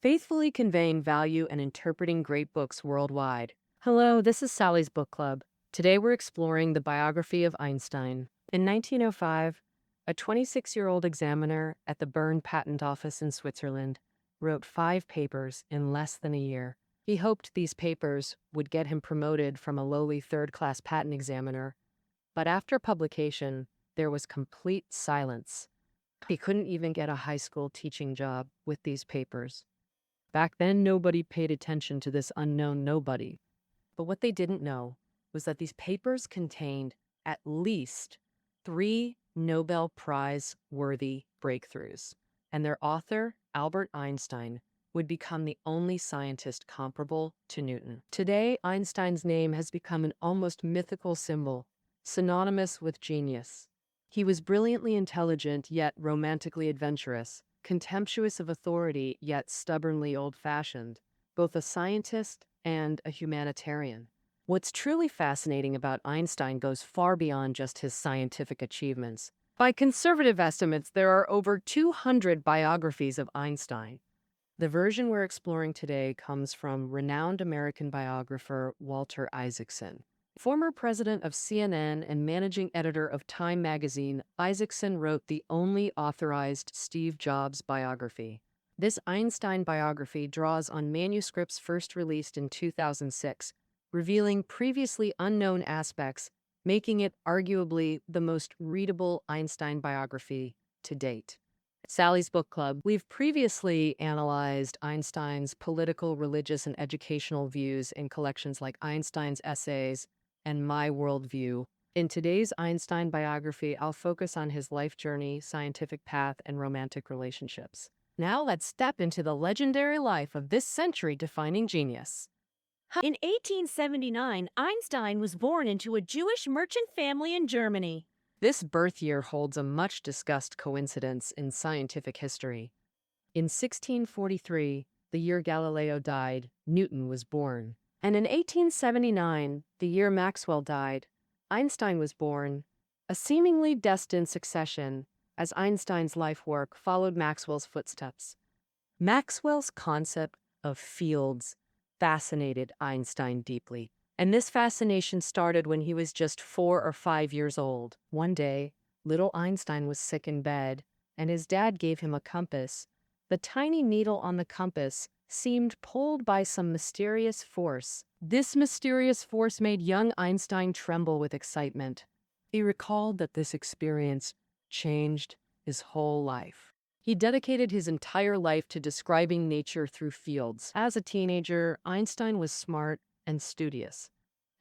faithfully conveying value and interpreting great books worldwide. Hello, this is Sally's Book Club. Today we're exploring the biography of Einstein. In 1905, a 26-year-old examiner at the Bern Patent Office in Switzerland wrote 5 papers in less than a year. He hoped these papers would get him promoted from a lowly third-class patent examiner, but after publication, there was complete silence. He couldn't even get a high school teaching job with these papers. Back then, nobody paid attention to this unknown nobody. But what they didn't know was that these papers contained at least 3 Nobel Prize-worthy breakthroughs, and their author, Albert Einstein, would become the only scientist comparable to Newton. Today, Einstein's name has become an almost mythical symbol, synonymous with genius. He was brilliantly intelligent yet romantically adventurous, contemptuous of authority yet stubbornly old-fashioned, both a scientist and a humanitarian. What's truly fascinating about Einstein goes far beyond just his scientific achievements. By conservative estimates, there are over 200 biographies of Einstein. The version we're exploring today comes from renowned American biographer Walter Isaacson. Former president of CNN and managing editor of Time magazine, Isaacson wrote the only authorized Steve Jobs biography. This Einstein biography draws on manuscripts first released in 2006, revealing previously unknown aspects, making it arguably the most readable Einstein biography to date. Sally's Book Club. We've previously analyzed Einstein's political, religious, and educational views in collections like Einstein's Essays and My Worldview. In today's Einstein biography, I'll focus on his life journey, scientific path, and romantic relationships. Now let's step into the legendary life of this century-defining genius. In 1879, Einstein was born into a Jewish merchant family in Germany. This birth year holds a much-discussed coincidence in scientific history. In 1643, the year Galileo died, Newton was born. And in 1879, the year Maxwell died, Einstein was born, a seemingly destined succession, as Einstein's life work followed Maxwell's footsteps. Maxwell's concept of fields fascinated Einstein deeply. And this fascination started when he was just 4 or 5 years old. One day, little Einstein was sick in bed, and his dad gave him a compass. The tiny needle on the compass seemed pulled by some mysterious force. This mysterious force made young Einstein tremble with excitement. He recalled that this experience changed his whole life. He dedicated his entire life to describing nature through fields. As a teenager, Einstein was smart and studious.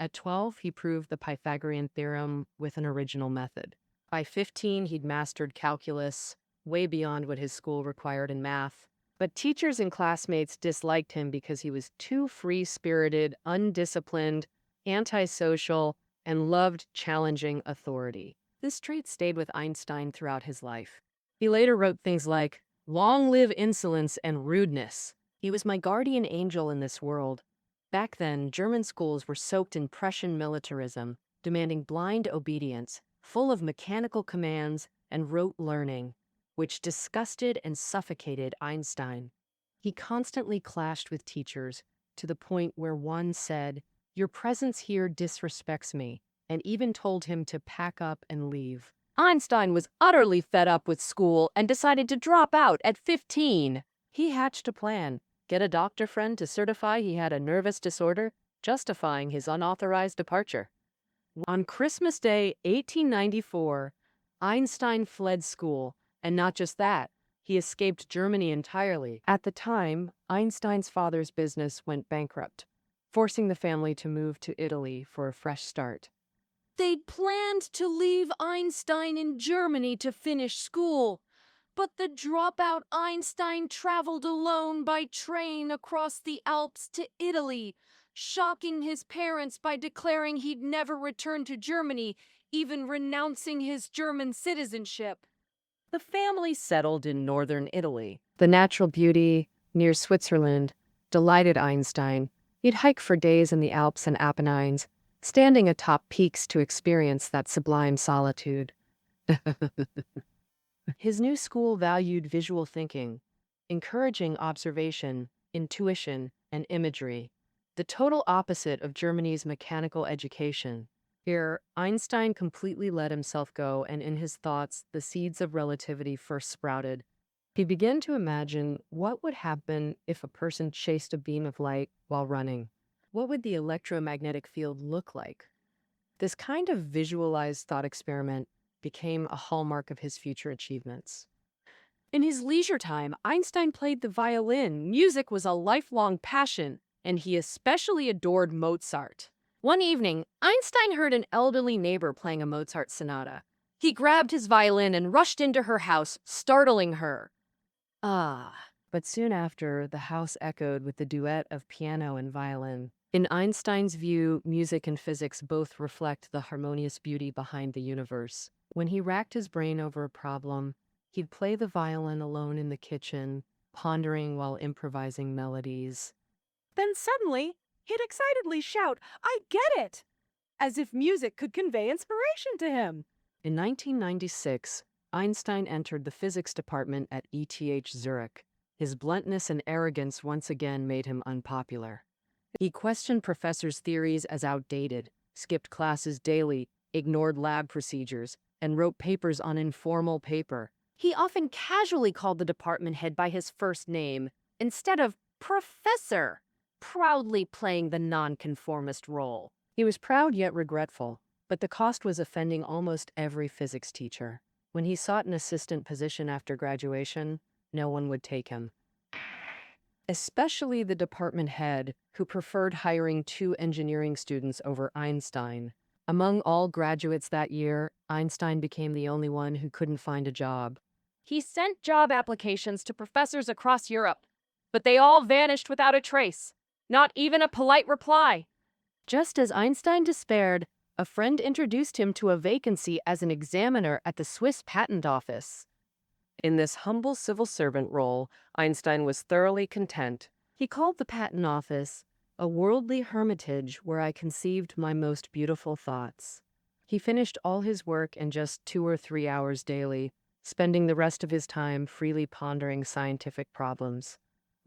At 12, he proved the Pythagorean theorem with an original method. By 15, he'd mastered calculus, way beyond what his school required in math. But teachers and classmates disliked him because he was too free-spirited, undisciplined, antisocial, and loved challenging authority. This trait stayed with Einstein throughout his life. He later wrote things like, "Long live insolence and rudeness. He was my guardian angel in this world." Back then, German schools were soaked in Prussian militarism, demanding blind obedience, full of mechanical commands and rote learning, which disgusted and suffocated Einstein. He constantly clashed with teachers, to the point where one said, "Your presence here disrespects me," and even told him to pack up and leave. Einstein was utterly fed up with school and decided to drop out at 15. He hatched a plan. Get a doctor friend to certify he had a nervous disorder, justifying his unauthorized departure. On Christmas Day, 1894, Einstein fled school, and not just that, he escaped Germany entirely. At the time, Einstein's father's business went bankrupt, forcing the family to move to Italy for a fresh start. They'd planned to leave Einstein in Germany to finish school, but the dropout Einstein traveled alone by train across the Alps to Italy, shocking his parents by declaring he'd never return to Germany, even renouncing his German citizenship. The family settled in northern Italy. The natural beauty, near Switzerland, delighted Einstein. He'd hike for days in the Alps and Apennines, standing atop peaks to experience that sublime solitude. His new school valued visual thinking, encouraging observation, intuition, and imagery, the total opposite of Germany's mechanical education. Here, Einstein completely let himself go, and in his thoughts, the seeds of relativity first sprouted. He began to imagine what would happen if a person chased a beam of light while running. What would the electromagnetic field look like? This kind of visualized thought experiment became a hallmark of his future achievements. In his leisure time, Einstein played the violin. Music was a lifelong passion, and he especially adored Mozart. One evening, Einstein heard an elderly neighbor playing a Mozart sonata. He grabbed his violin and rushed into her house, startling her. But soon after, the house echoed with the duet of piano and violin. In Einstein's view, music and physics both reflect the harmonious beauty behind the universe. When he racked his brain over a problem, he'd play the violin alone in the kitchen, pondering while improvising melodies. Then suddenly, he'd excitedly shout, "I get it!" As if music could convey inspiration to him. In 1996, Einstein entered the physics department at ETH Zurich. His bluntness and arrogance once again made him unpopular. He questioned professors' theories as outdated, skipped classes daily, ignored lab procedures, and wrote papers on informal paper. He often casually called the department head by his first name instead of professor, proudly playing the nonconformist role. He was proud yet regretful, but the cost was offending almost every physics teacher. When he sought an assistant position after graduation, no one would take him. Especially the department head, who preferred hiring 2 engineering students over Einstein. Among all graduates that year, Einstein became the only one who couldn't find a job. He sent job applications to professors across Europe, but they all vanished without a trace. Not even a polite reply. Just as Einstein despaired, a friend introduced him to a vacancy as an examiner at the Swiss Patent Office. In this humble civil servant role, Einstein was thoroughly content. He called the patent office a worldly hermitage where I conceived my most beautiful thoughts. He finished all his work in just 2 or 3 hours daily, spending the rest of his time freely pondering scientific problems.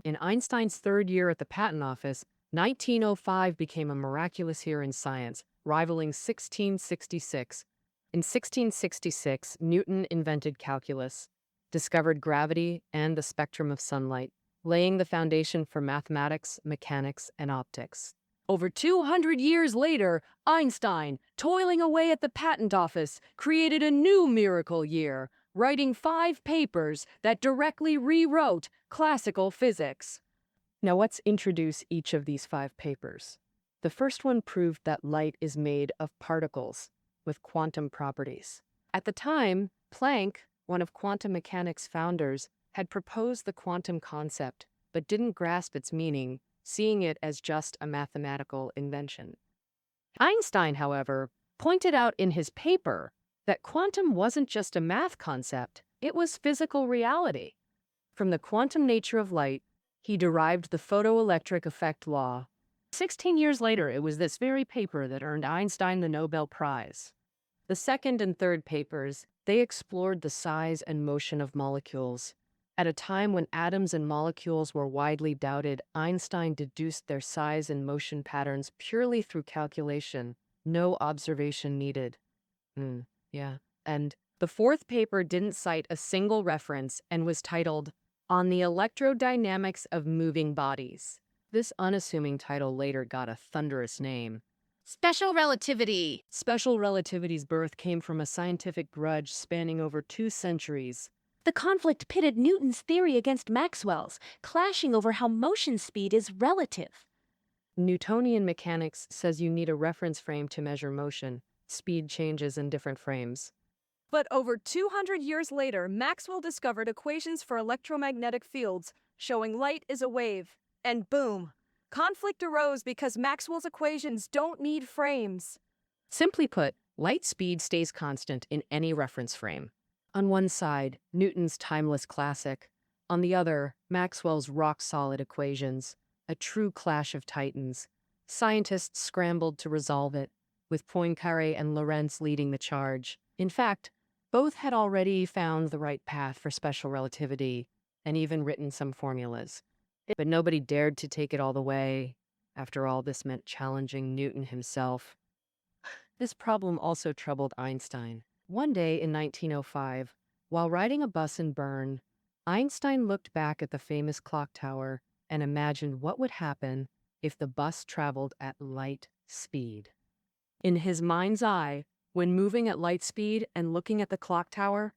In Einstein's 3rd year at the patent office, 1905 became a miraculous year in science, rivaling 1666. In 1666, Newton invented calculus, discovered gravity and the spectrum of sunlight, laying the foundation for mathematics, mechanics, and optics. Over 200 years later, Einstein, toiling away at the patent office, created a new miracle year, writing 5 papers that directly rewrote classical physics. Now let's introduce each of these 5 papers. The first one proved that light is made of particles with quantum properties. At the time, Planck, one of quantum mechanics' founders, had proposed the quantum concept, but didn't grasp its meaning, seeing it as just a mathematical invention. Einstein, however, pointed out in his paper that quantum wasn't just a math concept, it was physical reality. From the quantum nature of light, he derived the photoelectric effect law. 16 years later, it was this very paper that earned Einstein the Nobel Prize. The second and third papers, they explored the size and motion of molecules. At a time when atoms and molecules were widely doubted, Einstein deduced their size and motion patterns purely through calculation. No observation needed. And the fourth paper didn't cite a single reference and was titled, "On the Electrodynamics of Moving Bodies." This unassuming title later got a thunderous name. Special relativity. Special relativity's birth came from a scientific grudge spanning over 2 centuries. The conflict pitted Newton's theory against Maxwell's, clashing over how motion speed is relative. Newtonian mechanics says you need a reference frame to measure motion. Speed changes in different frames. But over 200 years later, Maxwell discovered equations for electromagnetic fields, showing light is a wave. And boom! Conflict arose because Maxwell's equations don't need frames. Simply put, light speed stays constant in any reference frame. On one side, Newton's timeless classic. On the other, Maxwell's rock-solid equations, a true clash of titans. Scientists scrambled to resolve it, with Poincaré and Lorentz leading the charge. In fact, both had already found the right path for special relativity. and even written some formulas. But nobody dared to take it all the way. After all, this meant challenging Newton himself. This problem also troubled Einstein. One day in 1905, while riding a bus in Bern, Einstein looked back at the famous clock tower and imagined what would happen if the bus traveled at light speed. In his mind's eye, when moving at light speed and looking at the clock tower,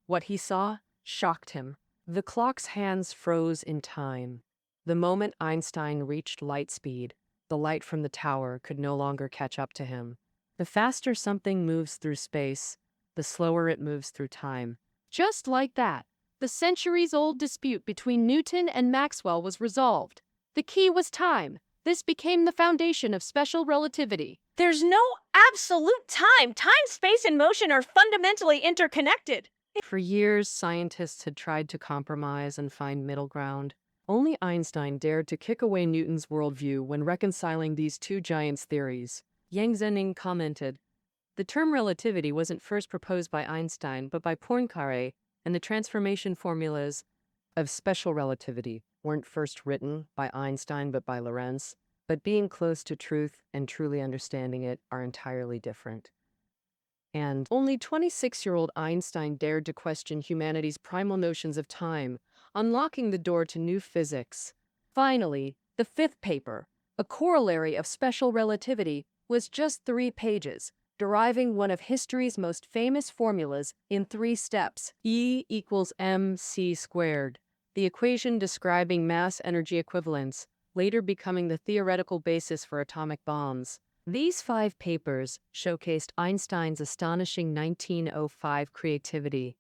what he saw shocked him. The clock's hands froze in time. The moment Einstein reached light speed, the light from the tower could no longer catch up to him. The faster something moves through space, the slower it moves through time. Just like that, the centuries-old dispute between Newton and Maxwell was resolved. The key was time. This became the foundation of special relativity. There's no absolute time. Time, space, and motion are fundamentally interconnected. For years, scientists had tried to compromise and find middle ground. Only Einstein dared to kick away Newton's worldview when reconciling these two giants' theories. Yang Zening commented, "The term relativity wasn't first proposed by Einstein, but by Poincaré, and the transformation formulas of special relativity weren't first written by Einstein, but by Lorentz. But being close to truth and truly understanding it are entirely different." And only 26-year-old Einstein dared to question humanity's primal notions of time, unlocking the door to new physics. Finally, the fifth paper, a corollary of special relativity, was just 3 pages, deriving one of history's most famous formulas in 3 steps. E equals mc squared, the equation describing mass-energy equivalence, later becoming the theoretical basis for atomic bombs. These 5 papers showcased Einstein's astonishing 1905 creativity.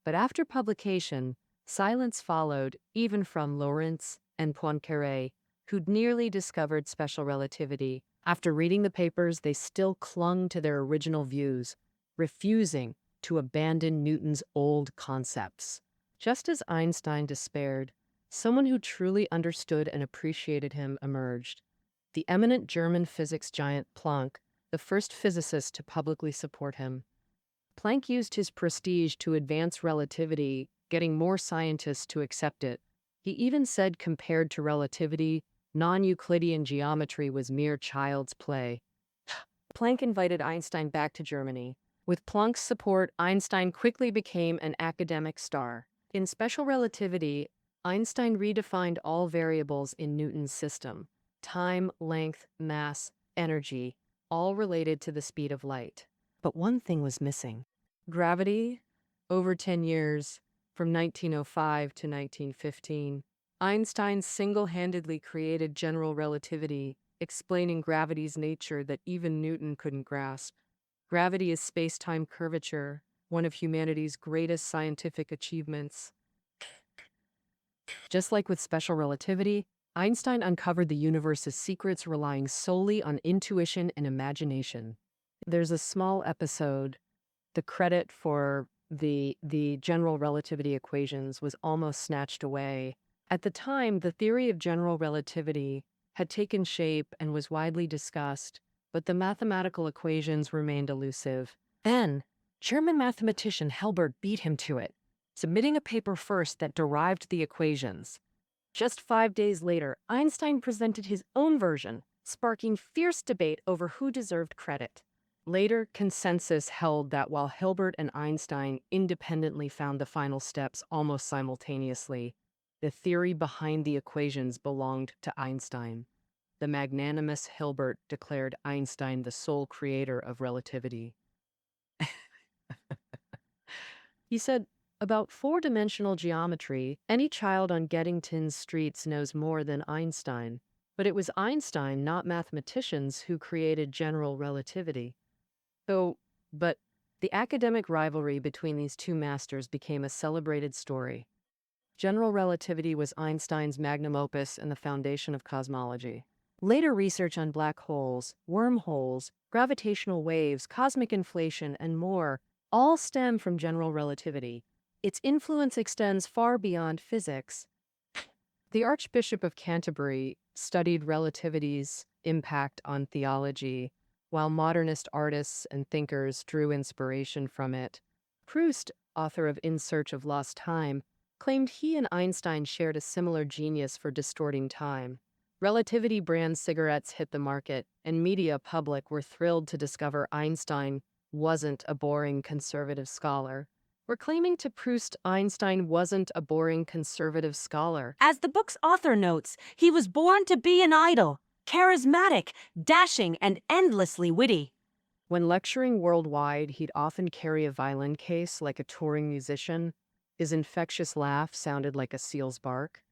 But after publication, silence followed, even from Lorentz and Poincaré, who'd nearly discovered special relativity. After reading the papers, they still clung to their original views, refusing to abandon Newton's old concepts. Just as Einstein despaired, someone who truly understood and appreciated him emerged. The eminent German physics giant Planck, the first physicist to publicly support him. Planck used his prestige to advance relativity, getting more scientists to accept it. He even said compared to relativity, non-Euclidean geometry was mere child's play. Planck invited Einstein back to Germany. With Planck's support, Einstein quickly became an academic star. In special relativity, Einstein redefined all variables in Newton's system: time, length, mass, energy, all related to the speed of light. But one thing was missing: gravity. Over 10 years, from 1905 to 1915, Einstein single-handedly created general relativity, explaining gravity's nature that even Newton couldn't grasp. Gravity is space-time curvature, one of humanity's greatest scientific achievements. Just like with special relativity, Einstein uncovered the universe's secrets relying solely on intuition and imagination. There's a small episode. The credit for the general relativity equations was almost snatched away. At the time, the theory of general relativity had taken shape and was widely discussed, but the mathematical equations remained elusive. Then, German mathematician Hilbert beat him to it, submitting a paper first that derived the equations. Just 5 days later, Einstein presented his own version, sparking fierce debate over who deserved credit. Later, consensus held that while Hilbert and Einstein independently found the final steps almost simultaneously, the theory behind the equations belonged to Einstein. The magnanimous Hilbert declared Einstein the sole creator of relativity. He said, "About 4-dimensional geometry, any child on Geddington's streets knows more than Einstein. But it was Einstein, not mathematicians, who created general relativity." But the academic rivalry between these two masters became a celebrated story. General relativity was Einstein's magnum opus and the foundation of cosmology. Later research on black holes, wormholes, gravitational waves, cosmic inflation, and more all stem from general relativity. Its influence extends far beyond physics. The Archbishop of Canterbury studied relativity's impact on theology, while modernist artists and thinkers drew inspiration from it. Proust, author of In Search of Lost Time, claimed he and Einstein shared a similar genius for distorting time. Relativity brand cigarettes hit the market, and media public were thrilled to discover Einstein wasn't a boring conservative scholar. We're claiming to Proust Einstein wasn't a boring conservative scholar. As the book's author notes, he was born to be an idol, charismatic, dashing, and endlessly witty. When lecturing worldwide, he'd often carry a violin case like a touring musician. His infectious laugh sounded like a seal's bark.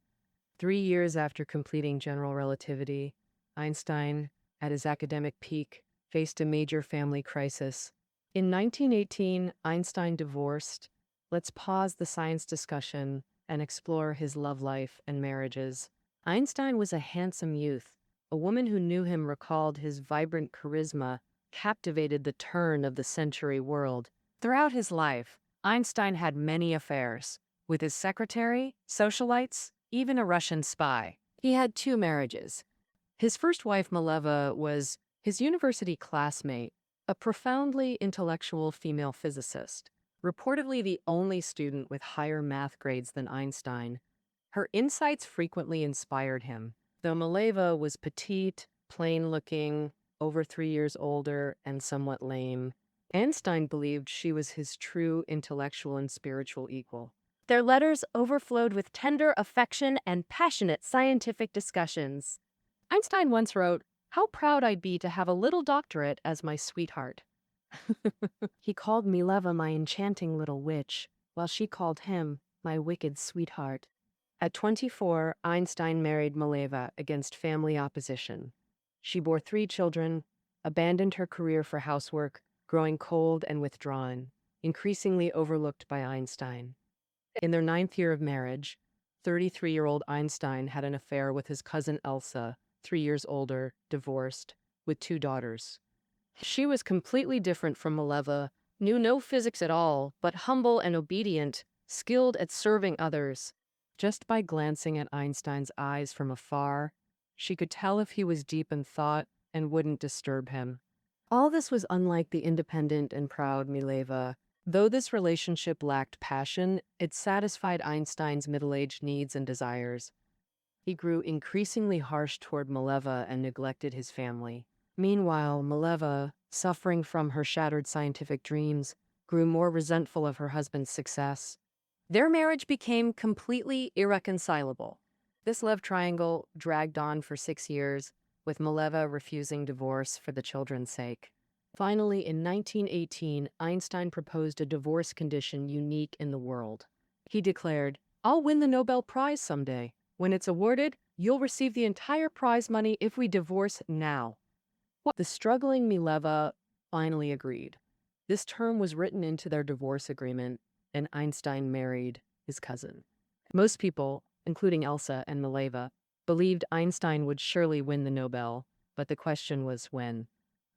3 years after completing general relativity, Einstein, at his academic peak, faced a major family crisis. In 1918, Einstein divorced. Let's pause the science discussion and explore his love life and marriages. Einstein was a handsome youth. A woman who knew him recalled his vibrant charisma, captivated the turn of the century world. Throughout his life, Einstein had many affairs, with his secretary, socialites, even a Russian spy. He had 2 marriages. His first wife, Mileva, was his university classmate, a profoundly intellectual female physicist, reportedly the only student with higher math grades than Einstein. Her insights frequently inspired him. Though Mileva was petite, plain-looking, over 3 years older, and somewhat lame, Einstein believed she was his true intellectual and spiritual equal. Their letters overflowed with tender affection and passionate scientific discussions. Einstein once wrote, "How proud I'd be to have a little doctorate as my sweetheart." He called Mileva my enchanting little witch, while she called him my wicked sweetheart. At 24, Einstein married Mileva against family opposition. She bore 3 children, abandoned her career for housework, growing cold and withdrawn, increasingly overlooked by Einstein. In their 9th year of marriage, 33-year-old Einstein had an affair with his cousin Elsa, 3 years older, divorced, with 2 daughters. She was completely different from Mileva, knew no physics at all, but humble and obedient, skilled at serving others. Just by glancing at Einstein's eyes from afar, she could tell if he was deep in thought and wouldn't disturb him. All this was unlike the independent and proud Mileva. Though this relationship lacked passion, it satisfied Einstein's middle-aged needs and desires. He grew increasingly harsh toward Mileva and neglected his family. Meanwhile, Mileva, suffering from her shattered scientific dreams, grew more resentful of her husband's success. Their marriage became completely irreconcilable. This love triangle dragged on for 6 years, with Mileva refusing divorce for the children's sake. Finally, in 1918, Einstein proposed a divorce condition unique in the world. He declared, "I'll win the Nobel Prize someday. When it's awarded, you'll receive the entire prize money if we divorce now." The struggling Mileva finally agreed. This term was written into their divorce agreement, and Einstein married his cousin. Most people, including Elsa and Mileva, believed Einstein would surely win the Nobel, but the question was when.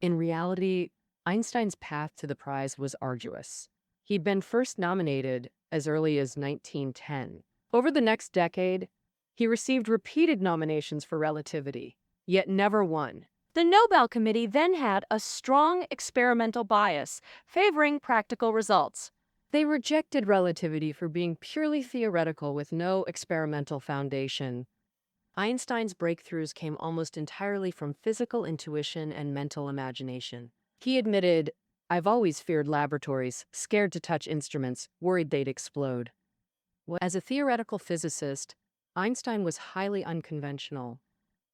In reality, Einstein's path to the prize was arduous. He'd been first nominated as early as 1910. Over the next decade, he received repeated nominations for relativity, yet never won. The Nobel Committee then had a strong experimental bias, favoring practical results. They rejected relativity for being purely theoretical with no experimental foundation. Einstein's breakthroughs came almost entirely from physical intuition and mental imagination. He admitted, "I've always feared laboratories, scared to touch instruments, worried they'd explode." As a theoretical physicist, Einstein was highly unconventional.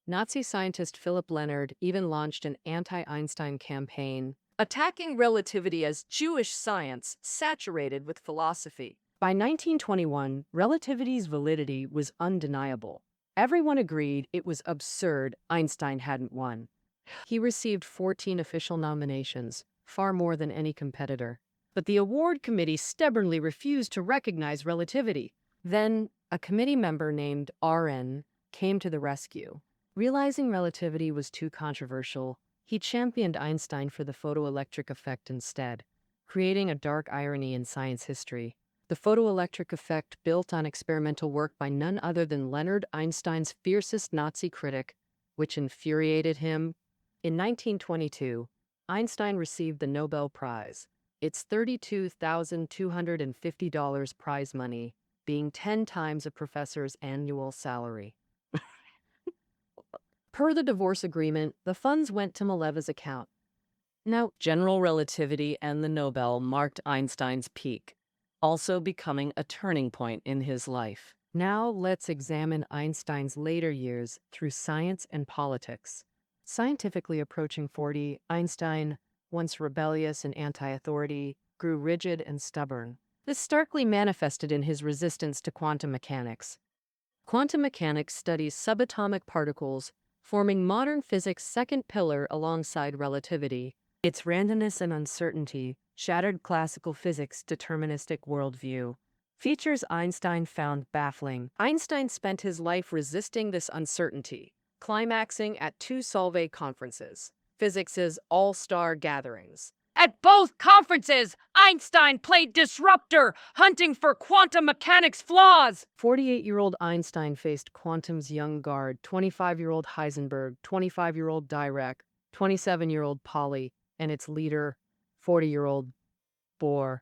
Nazi scientist Philipp Leonard even launched an anti-Einstein campaign, attacking relativity as Jewish science saturated with philosophy. By 1921, relativity's validity was undeniable. Everyone agreed it was absurd Einstein hadn't won. He received 14 official nominations, far more than any competitor. But the award committee stubbornly refused to recognize relativity. Then, a committee member named R.N. came to the rescue. Realizing relativity was too controversial, he championed Einstein for the photoelectric effect instead, creating a dark irony in science history. The photoelectric effect built on experimental work by none other than Leonard Einstein's fiercest Nazi critic, which infuriated him. In 1922, Einstein received the Nobel Prize. It's $32,250 prize money, being 10 times a professor's annual salary. Per the divorce agreement, the funds went to Maleva's account. Now, general relativity and the Nobel marked Einstein's peak, also becoming a turning point in his life. Now, let's examine Einstein's later years through science and politics. Scientifically approaching 40, Einstein, once rebellious and anti-authority, grew rigid and stubborn. This starkly manifested in his resistance to quantum mechanics. Quantum mechanics studies subatomic particles, forming modern physics' second pillar alongside relativity. Its randomness and uncertainty shattered classical physics' deterministic worldview. Features Einstein found baffling. Einstein spent his life resisting this uncertainty, climaxing at two Solvay conferences, physics' all-star gatherings. At both conferences, Einstein played disruptor, hunting for quantum mechanics flaws. 48-year-old Einstein faced quantum's young guard, 25-year-old Heisenberg, 25-year-old Dirac, 27-year-old Pauli, and its leader, 40-year-old Bohr.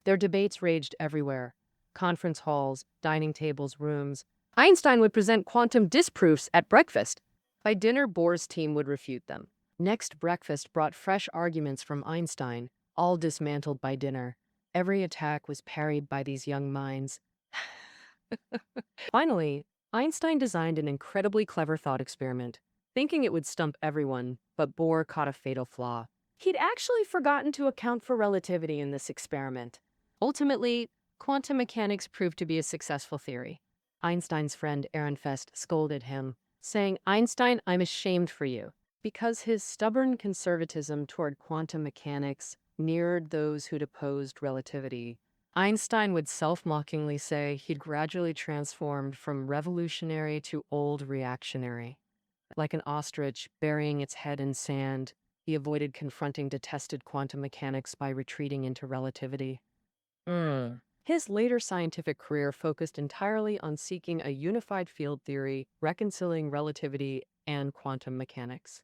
Their debates raged everywhere. Conference halls, dining tables, rooms. Einstein would present quantum disproofs at breakfast. By dinner, Bohr's team would refute them. Next breakfast brought fresh arguments from Einstein, all dismantled by dinner. Every attack was parried by these young minds. Finally, Einstein designed an incredibly clever thought experiment, thinking it would stump everyone, but Bohr caught a fatal flaw. He'd actually forgotten to account for relativity in this experiment. Ultimately, quantum mechanics proved to be a successful theory. Einstein's friend Ehrenfest scolded him, saying, "Einstein, I'm ashamed for you." Because his stubborn conservatism toward quantum mechanics mirrored those who'd opposed relativity, Einstein would self-mockingly say he'd gradually transformed from revolutionary to old reactionary. Like an ostrich burying its head in sand, he avoided confronting detested quantum mechanics by retreating into relativity. His later scientific career focused entirely on seeking a unified field theory, reconciling relativity and quantum mechanics.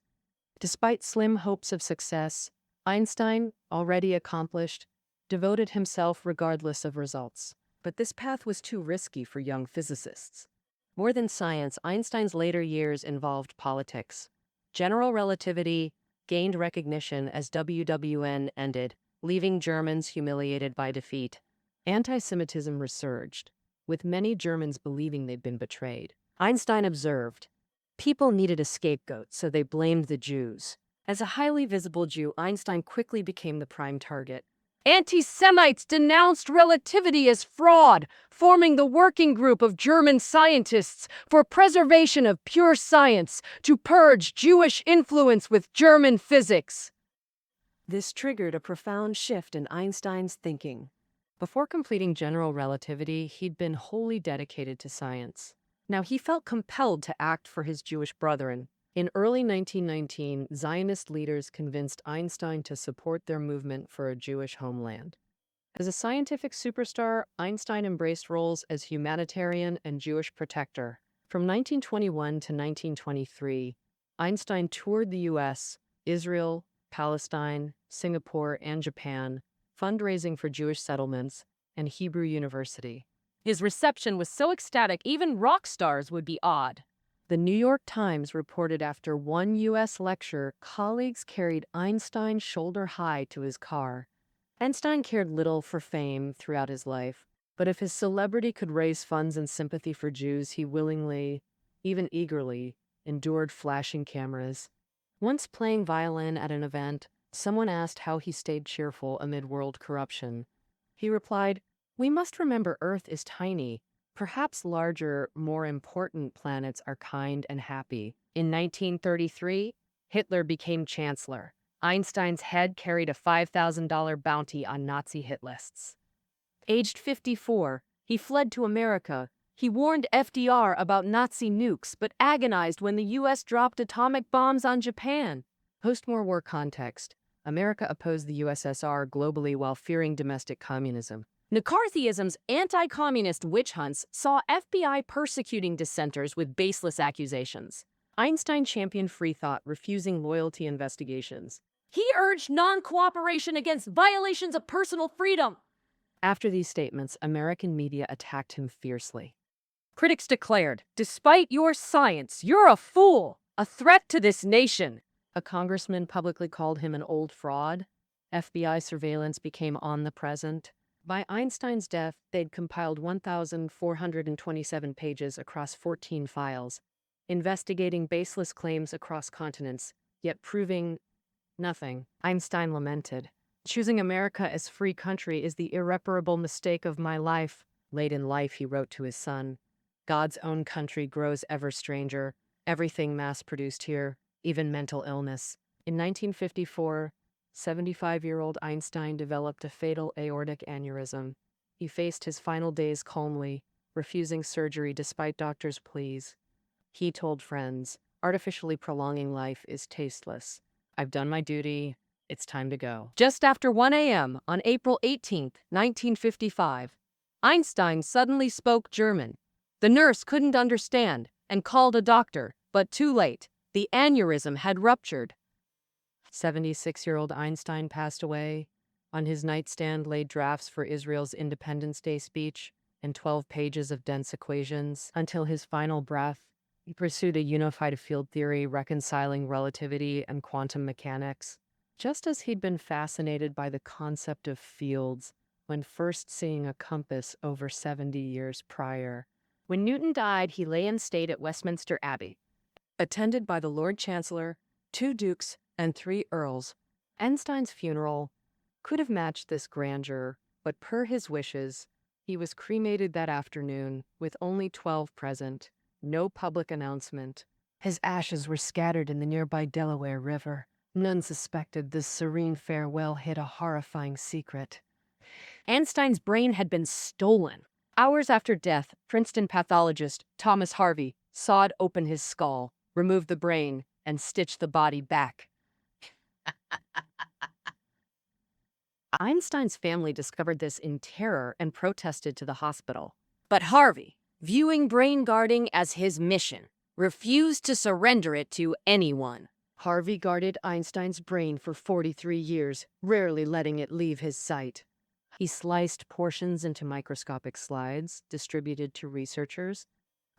Despite slim hopes of success, Einstein, already accomplished, devoted himself regardless of results. But this path was too risky for young physicists. More than science, Einstein's later years involved politics. General relativity gained recognition as WWN ended, leaving Germans humiliated by defeat. Anti-Semitism resurged, with many Germans believing they'd been betrayed. Einstein observed, people needed a scapegoat, so they blamed the Jews. As a highly visible Jew, Einstein quickly became the prime target. Anti-Semites denounced relativity as fraud, forming the working group of German scientists for preservation of pure science to purge Jewish influence with German physics. This triggered a profound shift in Einstein's thinking. Before completing general relativity, he'd been wholly dedicated to science. Now he felt compelled to act for his Jewish brethren. In early 1919, Zionist leaders convinced Einstein to support their movement for a Jewish homeland. As a scientific superstar, Einstein embraced roles as humanitarian and Jewish protector. From 1921 to 1923, Einstein toured the U.S., Israel, Palestine, Singapore, and Japan, fundraising for Jewish settlements and Hebrew University. His reception was so ecstatic, even rock stars would be awed. The New York Times reported after one U.S. lecture, colleagues carried Einstein shoulder high to his car. Einstein cared little for fame throughout his life, but if his celebrity could raise funds and sympathy for Jews, he willingly, even eagerly, endured flashing cameras. Once playing violin at an event, someone asked how he stayed cheerful amid world corruption. He replied, "We must remember Earth is tiny. Perhaps larger, more important planets are kind and happy." In 1933, Hitler became chancellor. Einstein's head carried a $5,000 bounty on Nazi hit lists. Aged 54, he fled to America. He warned FDR about Nazi nukes, but agonized when the U.S. dropped atomic bombs on Japan. Post-War War context. America opposed the USSR globally while fearing domestic communism. McCarthyism's anti-communist witch hunts saw FBI persecuting dissenters with baseless accusations. Einstein championed free thought, refusing loyalty investigations. He urged non-cooperation against violations of personal freedom. After these statements, American media attacked him fiercely. Critics declared, "Despite your science, you're a fool, a threat to this nation." A congressman publicly called him an old fraud. FBI surveillance became omnipresent. By Einstein's death, they'd compiled 1,427 pages across 14 files, investigating baseless claims across continents, yet proving nothing. Einstein lamented, "Choosing America as free country is the irreparable mistake of my life." Late in life, he wrote to his son, "God's own country grows ever stranger. Everything mass-produced here, even mental illness." In 1954, 75-year-old Einstein developed a fatal aortic aneurysm. He faced his final days calmly, refusing surgery despite doctors' pleas. He told friends, "Artificially prolonging life is tasteless. I've done my duty. It's time to go." Just after 1 a.m. on April 18, 1955, Einstein suddenly spoke German. The nurse couldn't understand and called a doctor, but too late. The aneurysm had ruptured. 76-year-old Einstein passed away. On his nightstand lay drafts for Israel's Independence Day speech and 12 pages of dense equations. Until his final breath, he pursued a unified field theory reconciling relativity and quantum mechanics. Just as he'd been fascinated by the concept of fields when first seeing a compass over 70 years prior. When Newton died, he lay in state at Westminster Abbey, attended by the Lord Chancellor, 2 dukes, and 3 earls. Einstein's funeral could have matched this grandeur, but per his wishes, he was cremated that afternoon with only 12 present, no public announcement. His ashes were scattered in the nearby Delaware River. None suspected this serene farewell hid a horrifying secret. Einstein's brain had been stolen. Hours after death, Princeton pathologist Thomas Harvey sawed open his skull, removed the brain, and stitched the body back. Einstein's family discovered this in terror and protested to the hospital. But Harvey, viewing brain guarding as his mission, refused to surrender it to anyone. Harvey guarded Einstein's brain for 43 years, rarely letting it leave his sight. He sliced portions into microscopic slides, distributed to researchers.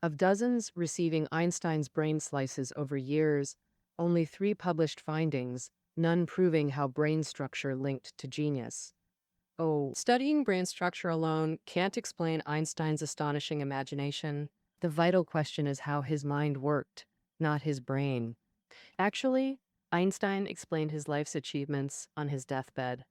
Of dozens receiving Einstein's brain slices over years, only 3 published findings, none proving how brain structure linked to genius. Oh, studying brain structure alone can't explain Einstein's astonishing imagination. The vital question is how his mind worked, not his brain. Actually, Einstein explained his life's achievements on his deathbed.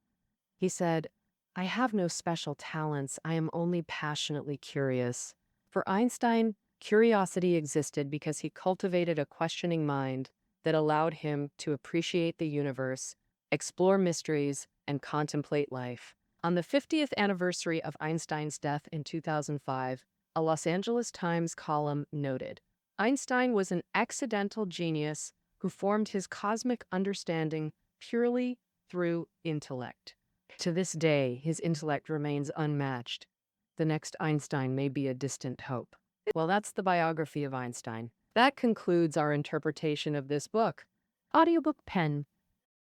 He said, "I have no special talents, I am only passionately curious." For Einstein, curiosity existed because he cultivated a questioning mind that allowed him to appreciate the universe, explore mysteries, and contemplate life. On the 50th anniversary of Einstein's death in 2005, a Los Angeles Times column noted, "Einstein was an accidental genius who formed his cosmic understanding purely through intellect." To this day, his intellect remains unmatched. The next Einstein may be a distant hope. Well, that's the biography of Einstein. That concludes our interpretation of this book. Audiobook Pen